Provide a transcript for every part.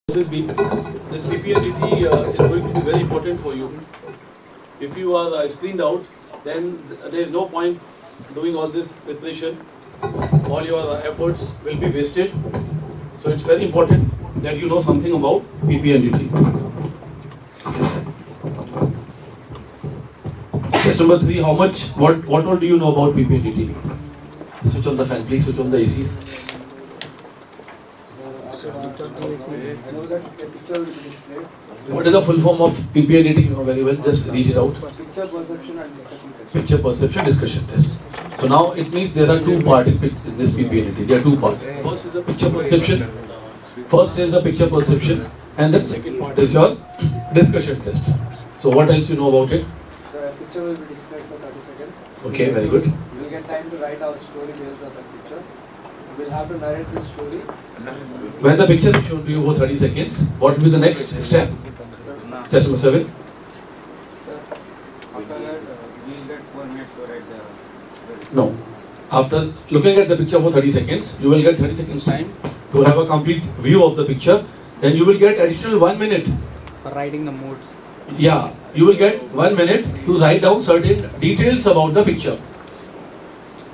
SSB, this PPNDT is going to be very important for you. If you are screened out, then there is no point doing all this preparation. All your efforts will be wasted. So it's very important that you know something about PPNDT. Question number 3, what all do you know about PPNDT? Switch on the fan, please switch on the ACs. What is the full form of PPNDT? You know very well, just read it out. Picture perception and discussion test. Picture perception discussion test. So now it means there are two parts in this PPNDT. There are two parts. First is the picture perception. First is the picture perception, and then second part is your discussion test. So what else you know about it? The picture will be displayed for 30 seconds. Okay, very good. You will get time to write our story based on that picture. We will have to narrate this story. When the picture is shown to you for 30 seconds, what will be the next step? Test number 7. After that, we will get 4 minutes to write the. No. After looking at the picture for 30 seconds, you will get 30 seconds time to have a complete view of the picture. Then you will get additional 1 minute. For writing the modes. Yeah, you will get 1 minute to write down certain details about the picture.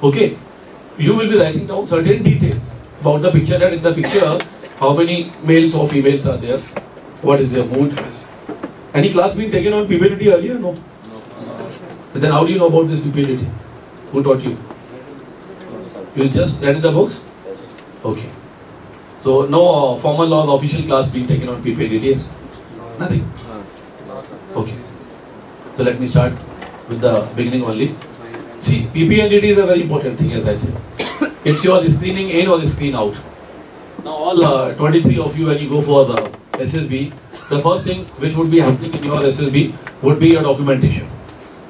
Okay, you will be writing down certain details about the picture, that in the picture, how many males or females are there, what is their mood. Any class been taken on PPNDT earlier? No. But then how do you know about this PPNDT? Who taught you? You just read in the books? Okay. So no formal or official class being taken on PPNDT? Nothing. Okay. So let me start with the beginning only. See, PPNDT is a very important thing, as I said. It's your screening in or screen out. Now all 23 of you, when you go for the SSB, the first thing which would be happening in your SSB would be your documentation.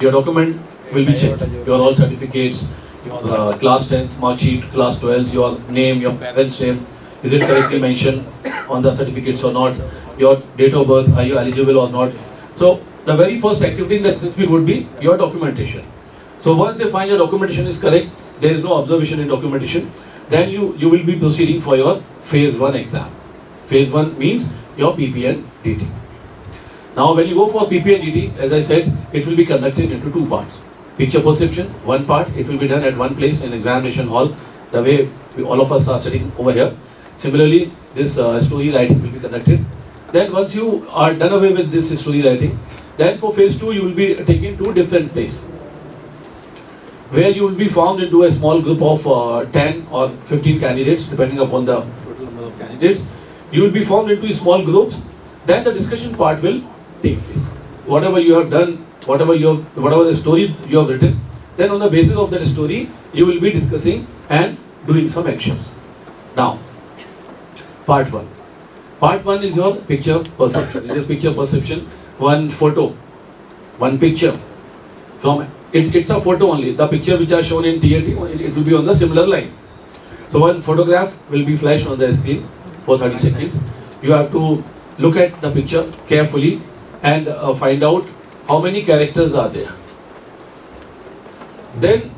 Your document will be checked. Your all certificates, your class 10th mark sheet, class 12, your name, your parents' name, is it correctly mentioned on the certificates or not? Your date of birth, are you eligible or not? So the very first activity in the SSB would be your documentation. So once they find your documentation is correct, there is no observation in documentation, then you will be proceeding for your phase 1 exam. Phase 1 means your PPNDT. Now when you go for PPNDT, as I said, it will be conducted into 2 parts. Picture perception, 1 part, it will be done at one place in examination hall, the way all of us are sitting over here. Similarly, this story writing will be conducted. Then once you are done away with this story writing, then for phase 2 you will be taken to different place, where you will be formed into a small group of 10 or 15 candidates, depending upon the total number of candidates. You will be formed into small groups. Then the discussion part will take place. Whatever you have done, whatever the story you have written, then on the basis of that story, you will be discussing and doing some actions. Now, part 1. Part 1 is your picture perception. In this picture perception, one photo, one picture. It's a photo only. The picture which are shown in TAT, it will be on the similar line. So one photograph will be flashed on the screen for 30 seconds. You have to look at the picture carefully and find out how many characters are there. Then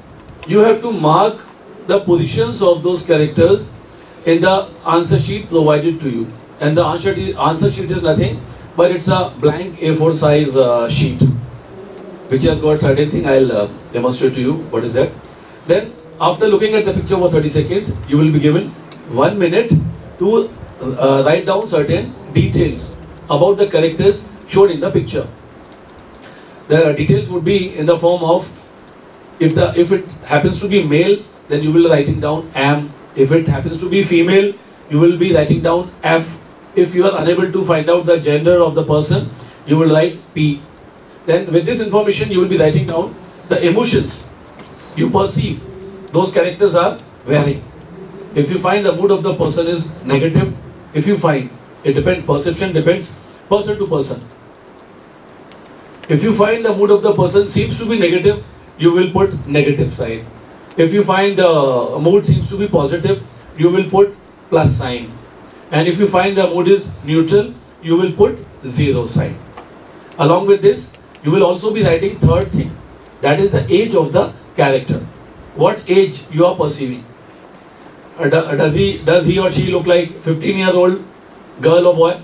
you have to mark the positions of those characters in the answer sheet provided to you. And the answer sheet is nothing, but it's a blank A4 size sheet, which has got certain thing. I'll demonstrate to you what is that. Then after looking at the picture for 30 seconds, you will be given 1 minute to write down certain details about the characters shown in the picture. The details would be in the form of, if it happens to be male, then you will be writing down am. If it happens to be female, you will be writing down F. If you are unable to find out the gender of the person, you will write P. Then with this information, you will be writing down the emotions you perceive those characters are wearing. If you find the mood of the person is negative, if you find, it depends, perception depends person to person. If you find the mood of the person seems to be negative, you will put negative sign. If you find the mood seems to be positive, you will put plus sign. And if you find the mood is neutral, you will put 0 sign. Along with this, you will also be writing third thing, that is the age of the character. What age you are perceiving. Does he or she look like 15-year-old girl or boy,